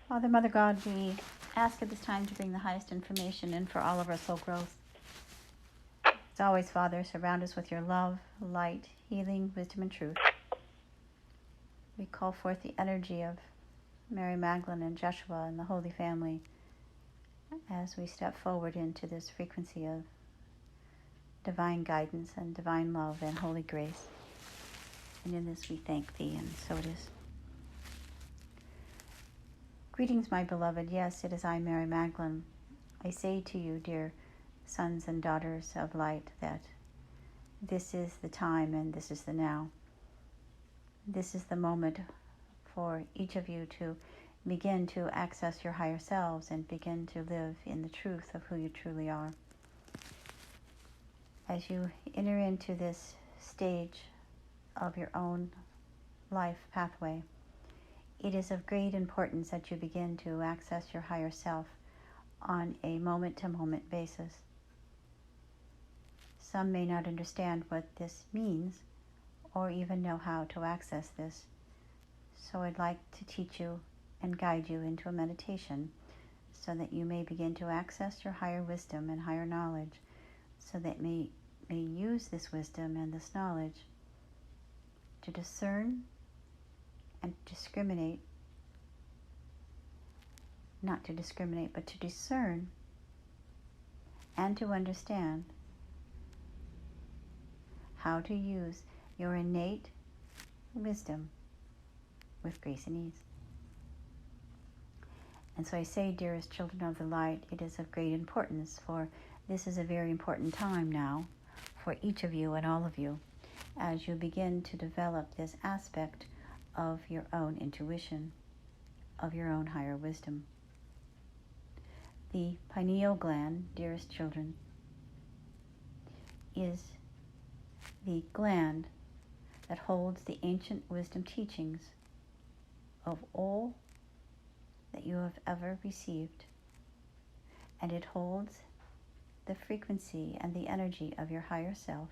Father, Mother God, we ask at this time to bring the highest information in for all of our soul growth. As always, Father, surround us with your love, light, healing, wisdom, and truth. We call forth the energy of Mary Magdalene and Joshua and the Holy Family as we step forward into this frequency of divine guidance and divine love and holy grace. And in this we thank thee, and so it is. Greetings, my beloved. Yes, it is I, Mary Magdalene. I say to you, dear sons and daughters of light, that this is the time and this is the now. This is the moment for each of you to begin to access your higher selves and begin to live in the truth of who you truly are. As you enter into this stage of your own life pathway, it is of great importance that you begin to access your higher self on a moment-to-moment basis. Some may not understand what this means or even know how to access this. So I'd like to teach you and guide you into a meditation so that you may begin to access your higher wisdom and higher knowledge, so that you may use this wisdom and this knowledge to discern and discriminate, not to discriminate, but to discern and to understand how to use your innate wisdom with grace and ease. And so I say, dearest children of the light, it is of great importance, for this is a very important time now for each of you and all of you as you begin to develop this aspect of your own intuition, of your own higher wisdom. The pineal gland, dearest children, is the gland that holds the ancient wisdom teachings of all that you have ever received, and it holds the frequency and the energy of your higher self.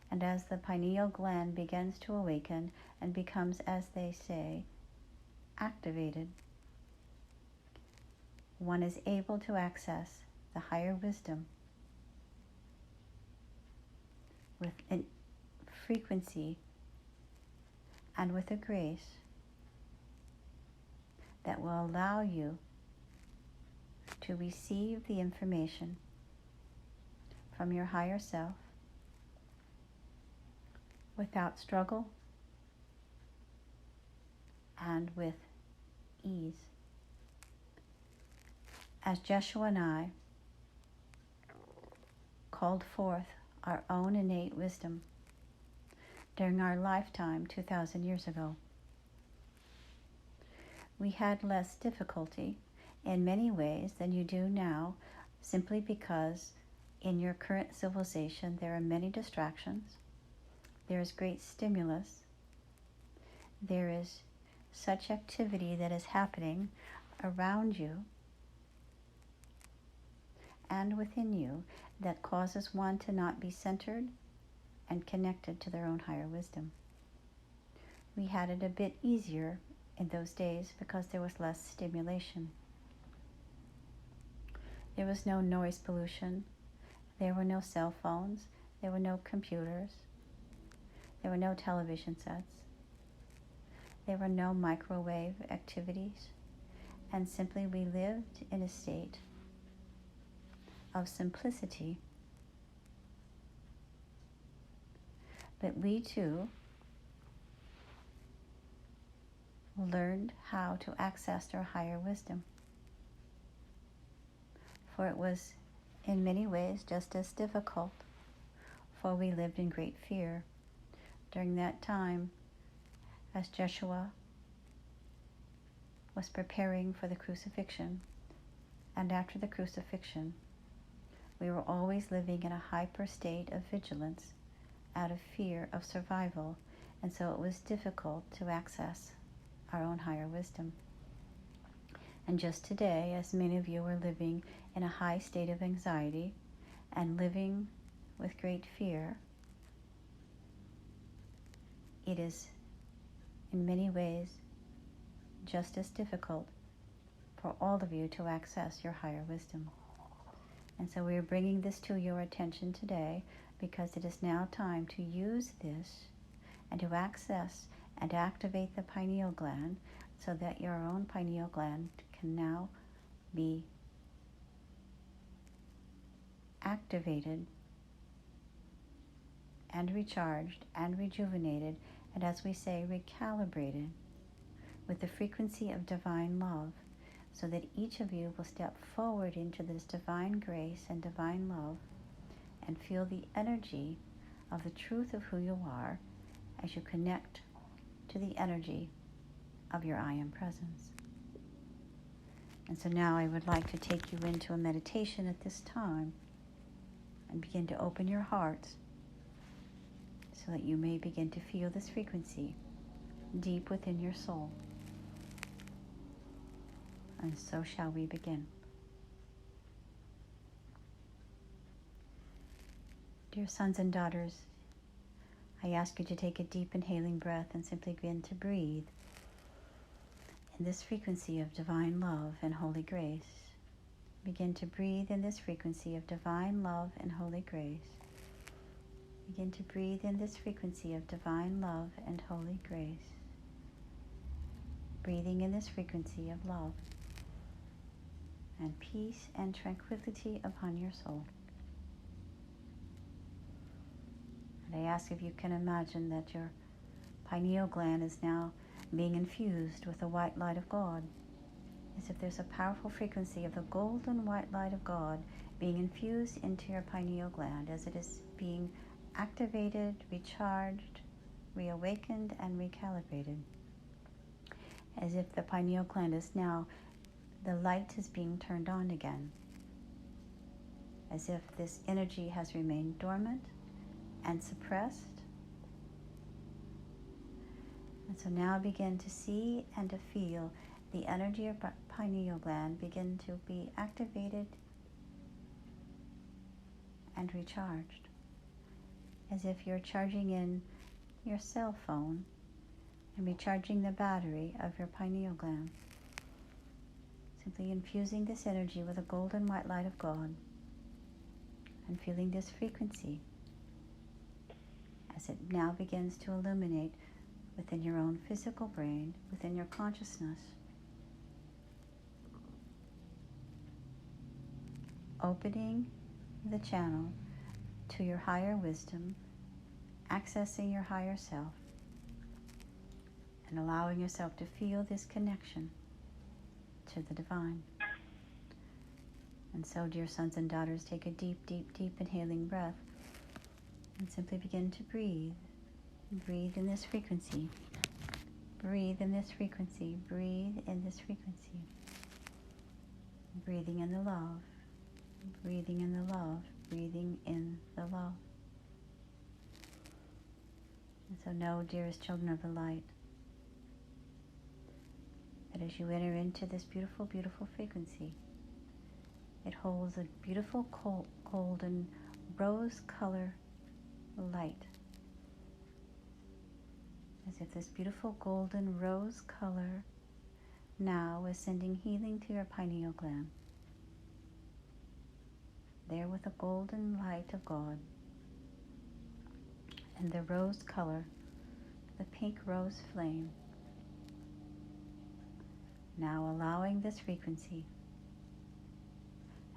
And as the pineal gland begins to awaken and becomes, as they say, activated, one is able to access the higher wisdom with a frequency and with a grace that will allow you to receive the information from your higher self without struggle and with ease. As Joshua and I called forth our own innate wisdom during our lifetime 2,000 years ago, we had less difficulty in many ways than you do now, simply because in your current civilization there are many distractions, there is great stimulus, there is such activity that is happening around you and within you that causes one to not be centered and connected to their own higher wisdom. We had it a bit easier in those days because there was less stimulation. There was no noise pollution, there were no cell phones, there were no computers, there were no television sets, there were no microwave activities, and simply we lived in a state of simplicity. But we too learned how to access our higher wisdom. For it was in many ways just as difficult, for we lived in great fear during that time as Joshua was preparing for the crucifixion. And after the crucifixion, we were always living in a hyper state of vigilance out of fear of survival, and so it was difficult to access our own higher wisdom. And just today, as many of you are living in a high state of anxiety and living with great fear, it is in many ways just as difficult for all of you to access your higher wisdom. And so we are bringing this to your attention today because it is now time to use this and to access and activate the pineal gland so that your own pineal gland can now be activated and recharged and rejuvenated, and as we say, recalibrated with the frequency of divine love, so that each of you will step forward into this divine grace and divine love and feel the energy of the truth of who you are as you connect to the energy of your I Am Presence. And so now I would like to take you into a meditation at this time and begin to open your hearts so that you may begin to feel this frequency deep within your soul. And so shall we begin. Dear sons and daughters, I ask you to take a deep inhaling breath and simply begin to breathe in this frequency of divine love and holy grace. Begin to breathe in this frequency of divine love and holy grace. Begin to breathe in this frequency of divine love and holy grace. Breathing in this frequency of love and peace and tranquility upon your soul. And I ask if you can imagine that your pineal gland is now being infused with the white light of God, as if there's a powerful frequency of the golden white light of God being infused into your pineal gland, as it is being activated, recharged, reawakened, and recalibrated. As if the pineal gland is now, the light is being turned on again. As if this energy has remained dormant and suppressed. And so now begin to see and to feel the energy of pineal gland begin to be activated and recharged, as if you're charging in your cell phone and recharging the battery of your pineal gland. Simply infusing this energy with the golden white light of God and feeling this frequency as it now begins to illuminate within your own physical brain, within your consciousness, opening the channel to your higher wisdom, accessing your higher self, and allowing yourself to feel this connection to the divine. And so, dear sons and daughters, take a deep, deep, deep inhaling breath and simply begin to breathe. Breathe in this frequency. Breathe in this frequency. Breathe in this frequency. Breathing in the love. Breathing in the love. Breathing in the love. And so know, dearest children of the light, that as you enter into this beautiful, beautiful frequency, it holds a beautiful golden rose color light. As if this beautiful golden rose color now is sending healing to your pineal gland. There with the golden light of God and the rose color, the pink rose flame, now allowing this frequency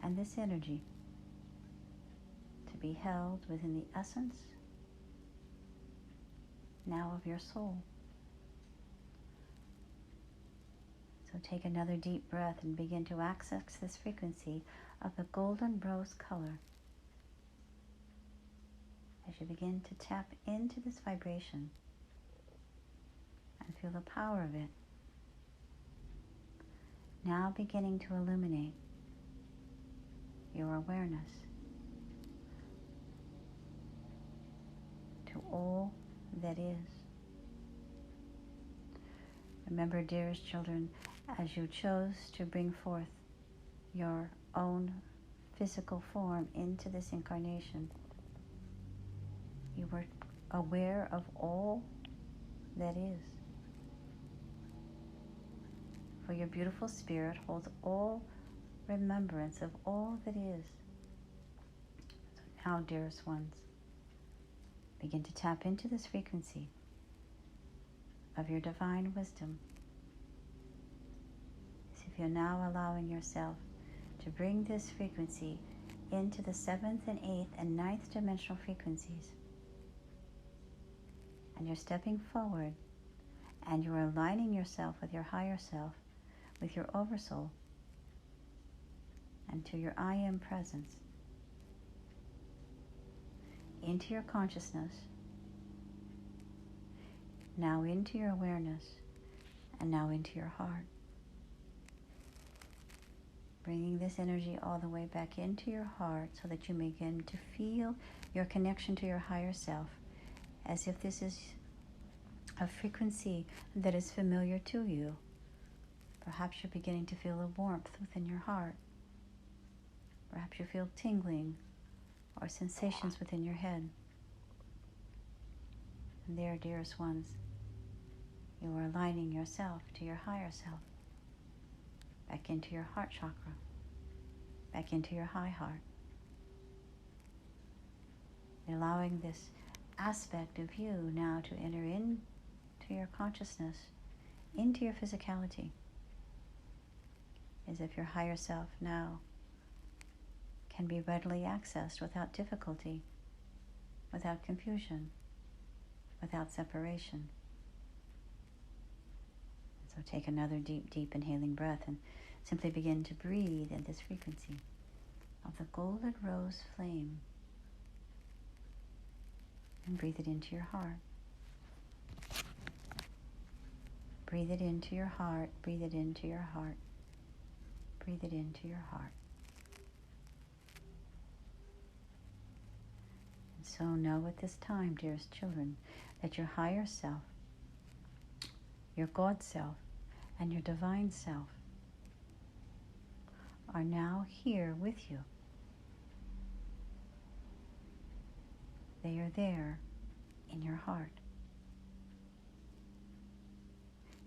and this energy to be held within the essence now of your soul. So take another deep breath and begin to access this frequency of the golden rose color as you begin to tap into this vibration and feel the power of it now beginning to illuminate your awareness to all that is. Remember, dearest children, as you chose to bring forth your own physical form into this incarnation, you were aware of all that is. For your beautiful spirit holds all remembrance of all that is. So now, dearest ones, begin to tap into this frequency of your divine wisdom. As if you're now allowing yourself to bring this frequency into the 7th and 8th and 9th dimensional frequencies. And you're stepping forward and you're aligning yourself with your higher self, with your oversoul, and to your I am presence, into your consciousness, now into your awareness, and now into your heart. Bringing this energy all the way back into your heart so that you begin to feel your connection to your higher self, as if this is a frequency that is familiar to you. Perhaps you're beginning to feel a warmth within your heart. Perhaps you feel tingling or sensations within your head. And there, dearest ones, you are aligning yourself to your higher self, back into your heart chakra, back into your high heart. Allowing this aspect of you now to enter into your consciousness, into your physicality, as if your higher self now can be readily accessed without difficulty, without confusion, without separation. So take another deep, deep inhaling breath and simply begin to breathe in this frequency of the golden rose flame. And breathe it into your heart. Breathe it into your heart. Breathe it into your heart. Breathe it into your heart. And so know at this time, dearest children, that your higher self, your God self, and your divine self are now here with you. They are there in your heart.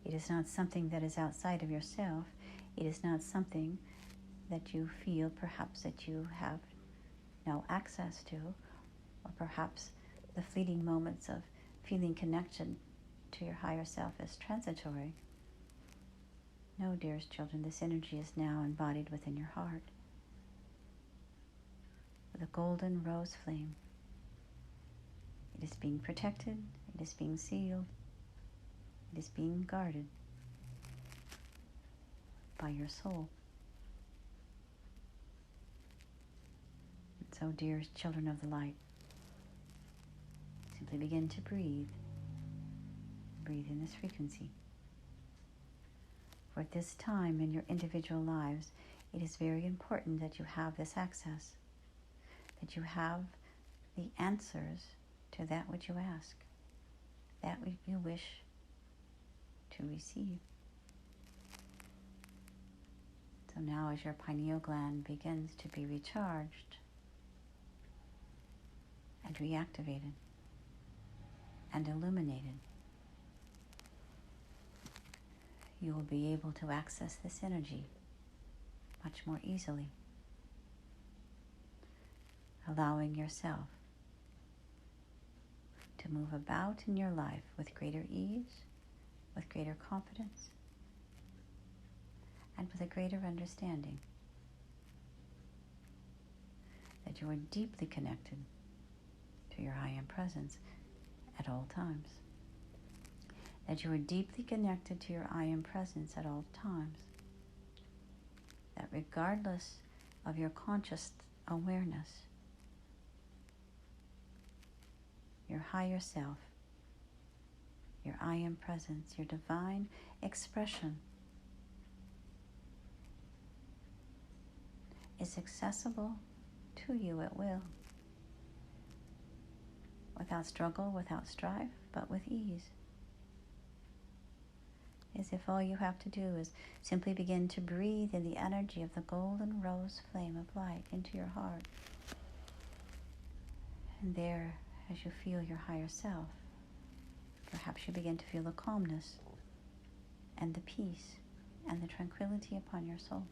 It is not something that is outside of yourself. It is not something that you feel perhaps that you have no access to, or perhaps the fleeting moments of feeling connection to your higher self is transitory. No, dearest children, this energy is now embodied within your heart with a golden rose flame. It is being protected, it is being sealed, it is being guarded by your soul. And so, dearest children of the light, simply begin to breathe. Breathe in this frequency. For at this time in your individual lives, it is very important that you have this access, that you have the answers to that which you ask, that which you wish to receive. So now as your pineal gland begins to be recharged and reactivated and illuminated, you will be able to access this energy much more easily, allowing yourself to move about in your life with greater ease, with greater confidence, and with a greater understanding that you are deeply connected to your I Am Presence at all times. That you are deeply connected to your I Am Presence at all times. That regardless of your conscious awareness, your higher self, your I Am Presence, your divine expression is accessible to you at will, without struggle, without strife, but with ease. As if all you have to do is simply begin to breathe in the energy of the golden rose flame of light into your heart. And there, as you feel your higher self, perhaps you begin to feel the calmness and the peace and the tranquility upon your soul.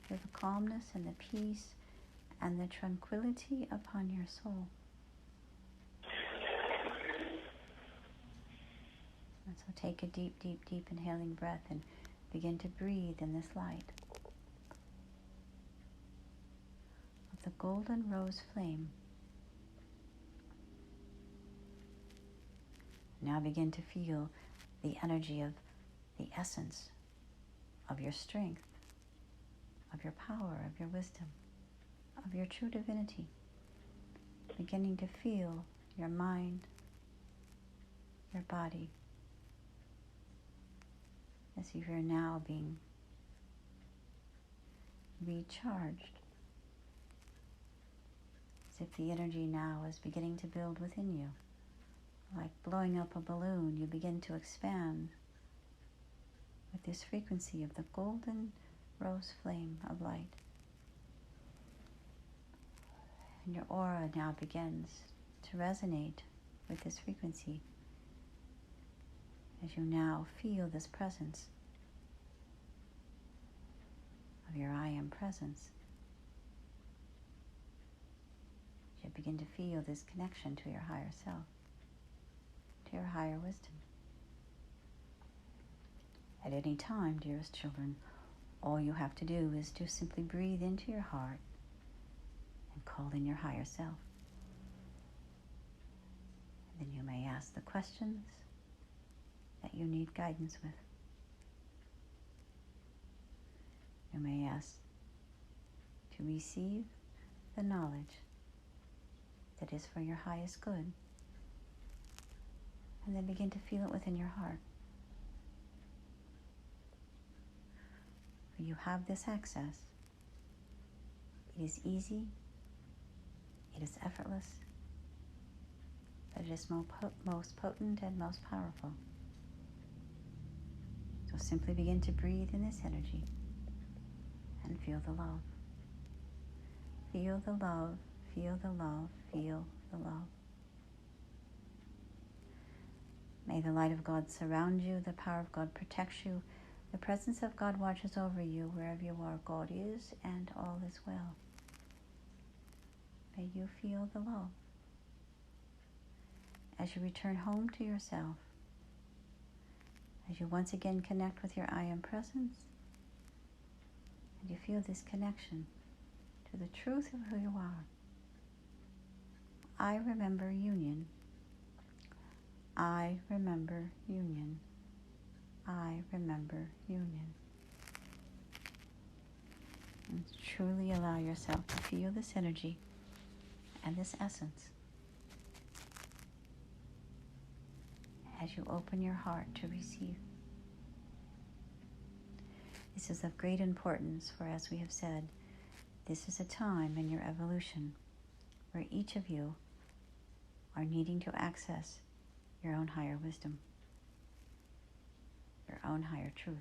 Feel the calmness and the peace and the tranquility upon your soul. And so take a deep, deep, deep inhaling breath and begin to breathe in this light of the golden rose flame. Now begin to feel the energy of the essence of your strength, of your power, of your wisdom, of your true divinity. Beginning to feel your mind, your body, as if you're now being recharged. As if the energy now is beginning to build within you. Like blowing up a balloon, you begin to expand with this frequency of the golden rose flame of light. And your aura now begins to resonate with this frequency as you now feel this presence of your I Am presence. You begin to feel this connection to your higher self, to your higher wisdom. At any time, dearest children, all you have to do is to simply breathe into your heart and call in your higher self. And then you may ask the questions that you need guidance with. You may ask to receive the knowledge that is for your highest good, and then begin to feel it within your heart. For you have this access. It is easy, it is effortless, but it is most potent and most powerful. So simply begin to breathe in this energy and feel the love. Feel the love, feel the love, feel the love. May the light of God surround you, the power of God protects you, the presence of God watches over you wherever you are. God is, and all is well. May you feel the love. As you return home to yourself, as you once again connect with your I Am presence, and you feel this connection to the truth of who you are. I remember union. I remember union. I remember union. And truly allow yourself to feel this energy and this essence as you open your heart to receive. This is of great importance, for as we have said, this is a time in your evolution where each of you are needing to access your own higher wisdom, your own higher truth.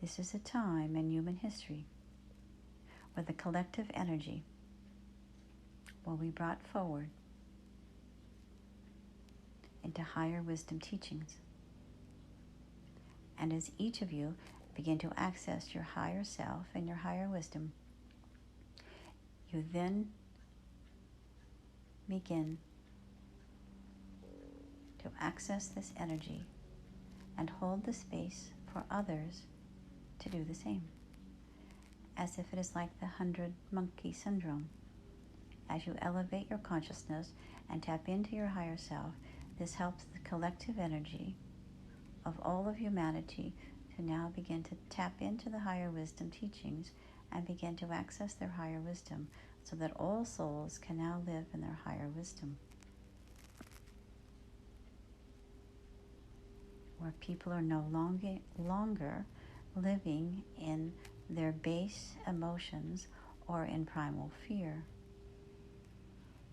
This is a time in human history where the collective energy will be brought forward into higher wisdom teachings. And as each of you begin to access your higher self and your higher wisdom, you then begin to access this energy and hold the space for others to do the same, as if it is like the 100-monkey syndrome. As you elevate your consciousness and tap into your higher self, this helps the collective energy of all of humanity to now begin to tap into the higher wisdom teachings and begin to access their higher wisdom, so that all souls can now live in their higher wisdom. Where people are no longer living in their base emotions or in primal fear.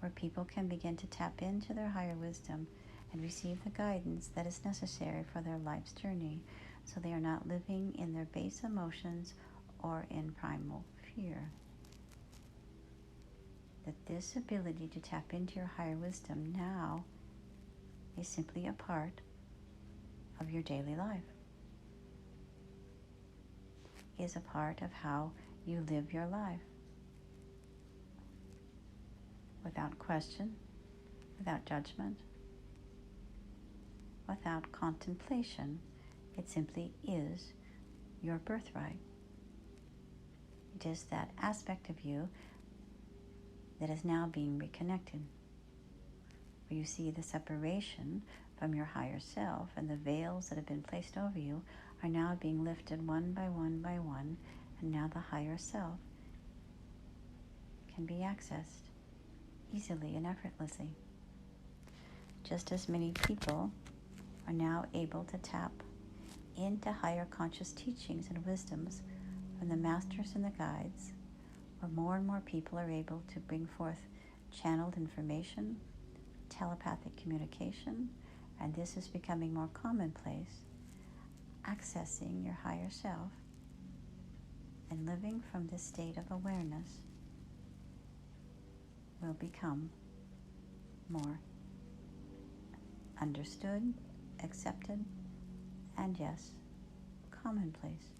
Where people can begin to tap into their higher wisdom and receive the guidance that is necessary for their life's journey, so they are not living in their base emotions or in primal fear. That this ability to tap into your higher wisdom now is simply a part of your daily life, is a part of how you live your life. Without question, without judgment, without contemplation, it simply is your birthright. It is that aspect of you that is now being reconnected, where you see the separation from your higher self, and the veils that have been placed over you are now being lifted one by one by one, and now the higher self can be accessed easily and effortlessly. Just as many people are now able to tap into higher conscious teachings and wisdoms from the masters and the guides, where more and more people are able to bring forth channeled information, telepathic communication, and this is becoming more commonplace, accessing your higher self and living from this state of awareness will become more understood, accepted, and yes, commonplace.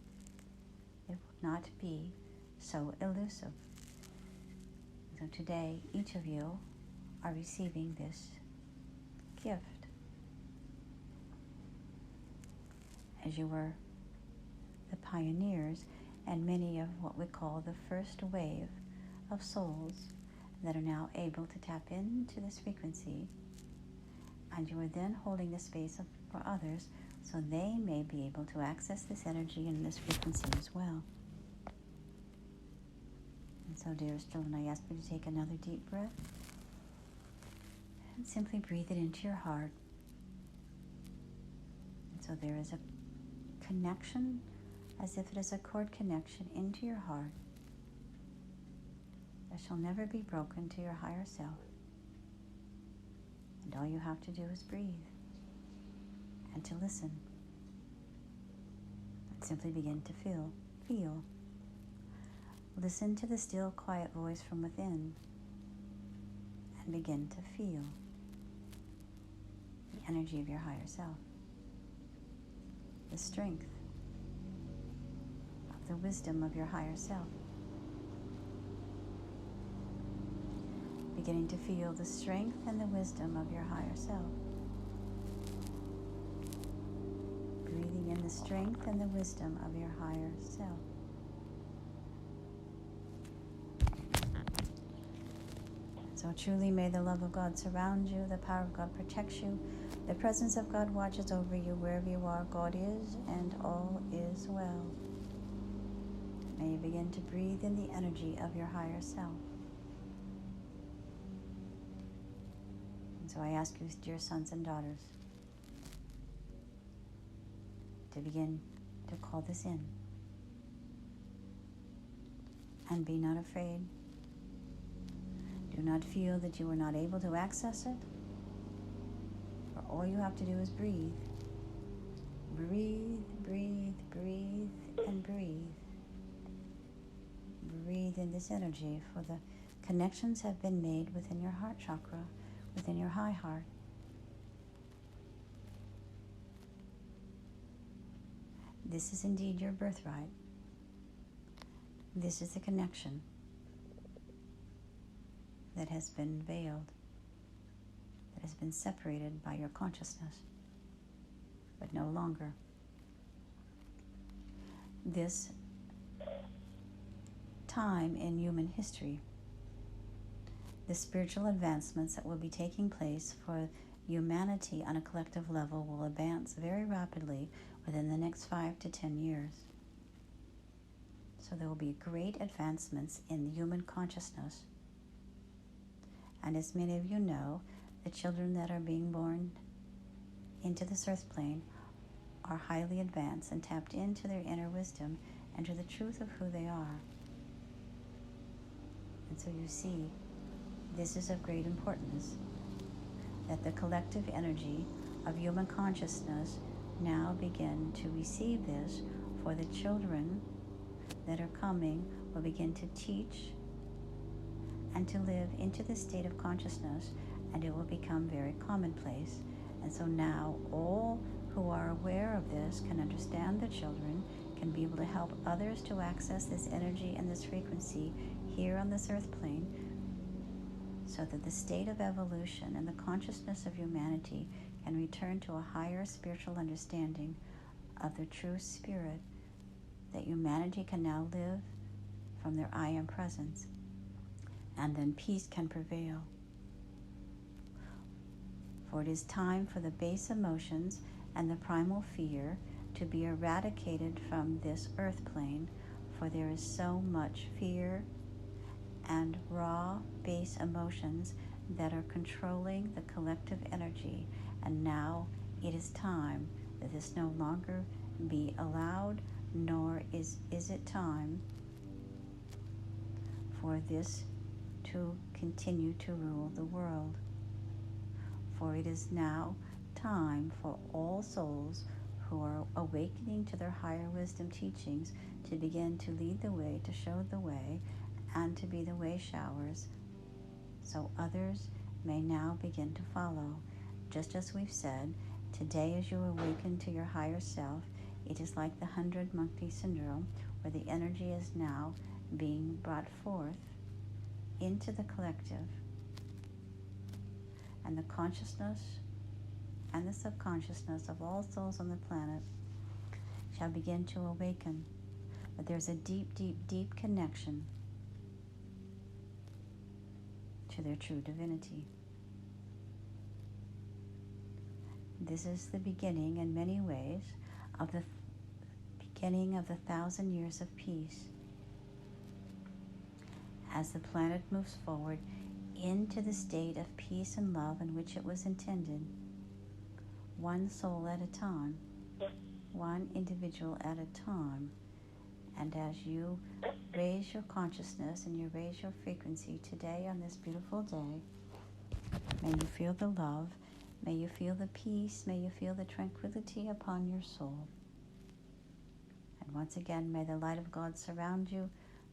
It will not be so elusive. So today, each of you are receiving this gift. As you were the pioneers and many of what we call the first wave of souls that are now able to tap into this frequency, and you are then holding the space for others so they may be able to access this energy and this frequency as well. And so, dearest children, I ask you to take another deep breath and simply breathe it into your heart. And so there is a connection, as if it is a cord connection into your heart that shall never be broken to your higher self. And all you have to do is breathe and to listen and simply begin to feel. Listen to the still, quiet voice from within and begin to feel the energy of your higher self, the strength of the wisdom of your higher self. Beginning to feel the strength and the wisdom of your higher self. Breathing in the strength and the wisdom of your higher self. So truly may the love of God surround you, the power of God protects you, the presence of God watches over you wherever you are. God is, and all is well. May you begin to breathe in the energy of your higher self. And so I ask you, dear sons and daughters, to begin to call this in. And be not afraid. Do not feel that you are not able to access it. For all you have to do is breathe. Breathe, breathe, breathe, and breathe. Breathe in this energy, for the connections have been made within your heart chakra, within your high heart. This is indeed your birthright. This is the connection that has been veiled, that has been separated by your consciousness, but no longer. This time in human history, the spiritual advancements that will be taking place for humanity on a collective level will advance very rapidly within the next 5 to 10 years. So there will be great advancements in the human consciousness. And as many of you know, the children that are being born into this earth plane are highly advanced and tapped into their inner wisdom and to the truth of who they are. And so you see, this is of great importance, that the collective energy of human consciousness now begin to receive this, for the children that are coming will begin to teach and to live into this state of consciousness, and it will become very commonplace. And so now all who are aware of this can understand the children, can be able to help others to access this energy and this frequency here on this earth plane, so that the state of evolution and the consciousness of humanity can return to a higher spiritual understanding of the true spirit, that humanity can now live from their I am presence, and then peace can prevail. For it is time for the base emotions and the primal fear to be eradicated from this earth plane, for there is so much fear and raw base emotions that are controlling the collective energy, and now it is time that this no longer be allowed, nor is it time for this to continue to rule the world. For it is now time for all souls who are awakening to their higher wisdom teachings to begin to lead the way, to show the way, and to be the way showers, so others may now begin to follow. Just as we've said, today as you awaken to your higher self, it is like the 100 monkey syndrome, where the energy is now being brought forth into the collective, and the consciousness and the subconsciousness of all souls on the planet shall begin to awaken, that there's a deep, deep, deep connection to their true divinity. This is the beginning, in many ways, of the beginning of the 1,000 years of peace, as the planet moves forward into the state of peace and love in which it was intended, one soul at a time, one individual at a time. And as you raise your consciousness and you raise your frequency today on this beautiful day, may you feel the love, may you feel the peace, may you feel the tranquility upon your soul. And once again, may the light of God surround you,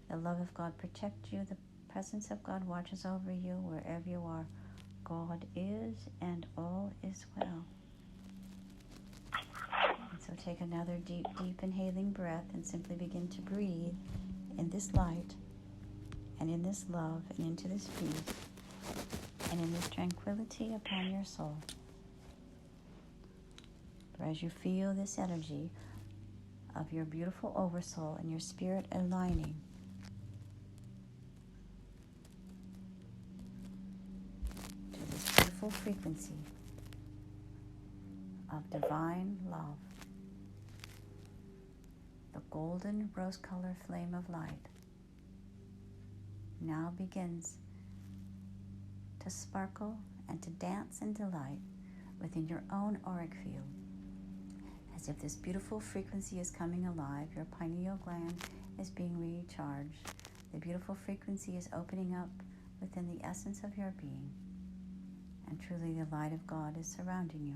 the love of God protect you, the presence of God watches over you wherever you are. God is, and all is well. And so take another deep, deep inhaling breath and simply begin to breathe in this light and in this love and into this peace and in this tranquility upon your soul. For as you feel this energy of your beautiful oversoul and your spirit aligning, to this beautiful frequency of divine love, the golden rose-colored flame of light now begins to sparkle and to dance in delight within your own auric field. As if this beautiful frequency is coming alive, your pineal gland is being recharged. The beautiful frequency is opening up within the essence of your being, and truly the light of God is surrounding you.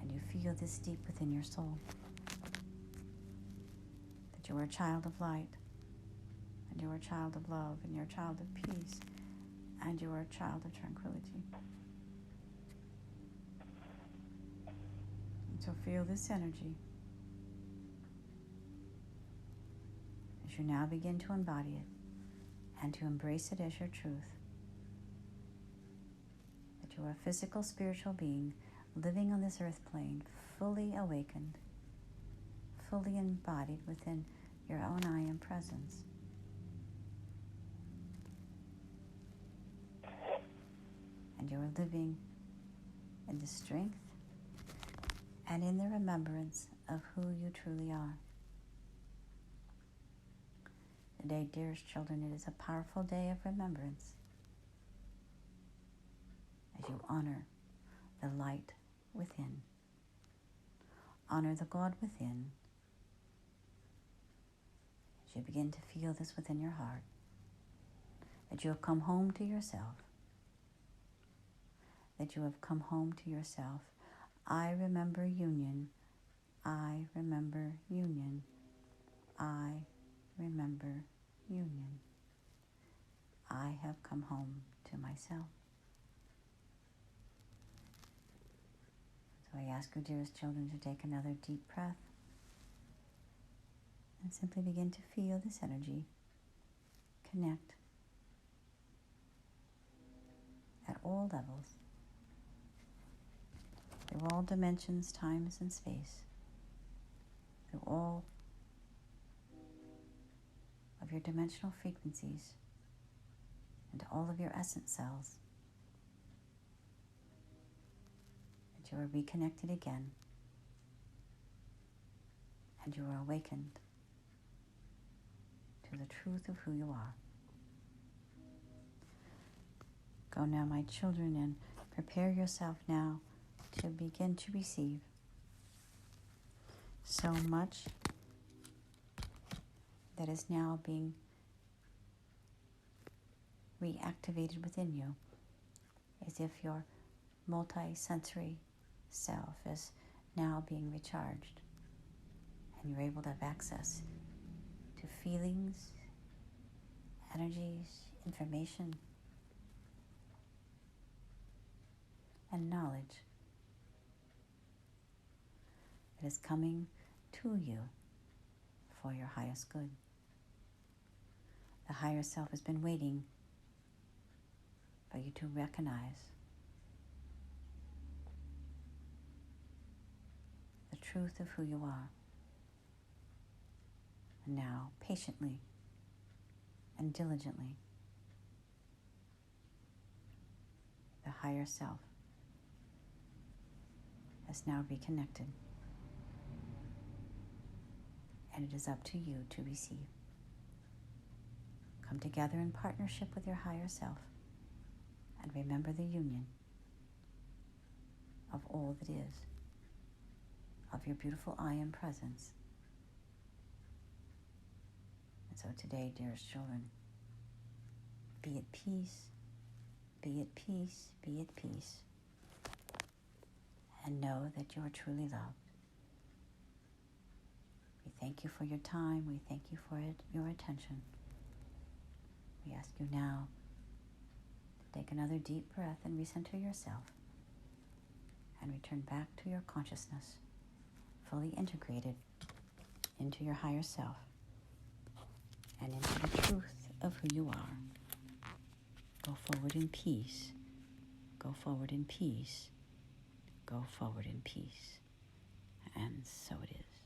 And you feel this deep within your soul, that you are a child of light, and you are a child of love, and you're a child of peace, and you are a child of tranquility. And so feel this energy as you now begin to embody it and to embrace it as your truth. That you are a physical, spiritual being living on this earth plane, fully awakened, fully embodied within your own I am presence. And you are living in the strength and in the remembrance of who you truly are. Today, dearest children, it is a powerful day of remembrance as you honor the light within. Honor the God within as you begin to feel this within your heart, that you have come home to yourself, that you have come home to yourself. I remember union. I remember union. I remember union. I have come home to myself. ask you, dearest children, to take another deep breath and simply begin to feel this energy connect at all levels, through all dimensions, times, and space, through all of your dimensional frequencies, into all of your essence cells, that you are reconnected again, and you are awakened to the truth of who you are. Go now, my children, and prepare yourself now to begin to receive so much that is now being reactivated within you, as if your multi-sensory self is now being recharged, and you're able to have access to feelings, energies, information, and knowledge that is coming to you for your highest good. The higher self has been waiting for you to recognize the truth of who you are. And now, patiently and diligently, the higher self has now reconnected, and it is up to you to receive. Come together in partnership with your higher self, and remember the union of all that is, of your beautiful I Am presence. And so today, dearest children, be at peace, be at peace, be at peace, and know that you are truly loved. We thank you for your time. We thank you for your attention. We ask you now to take another deep breath and recenter yourself and return back to your consciousness, fully integrated into your higher self and into the truth of who you are. Go forward in peace. Go forward in peace. Go forward in peace. And so it is.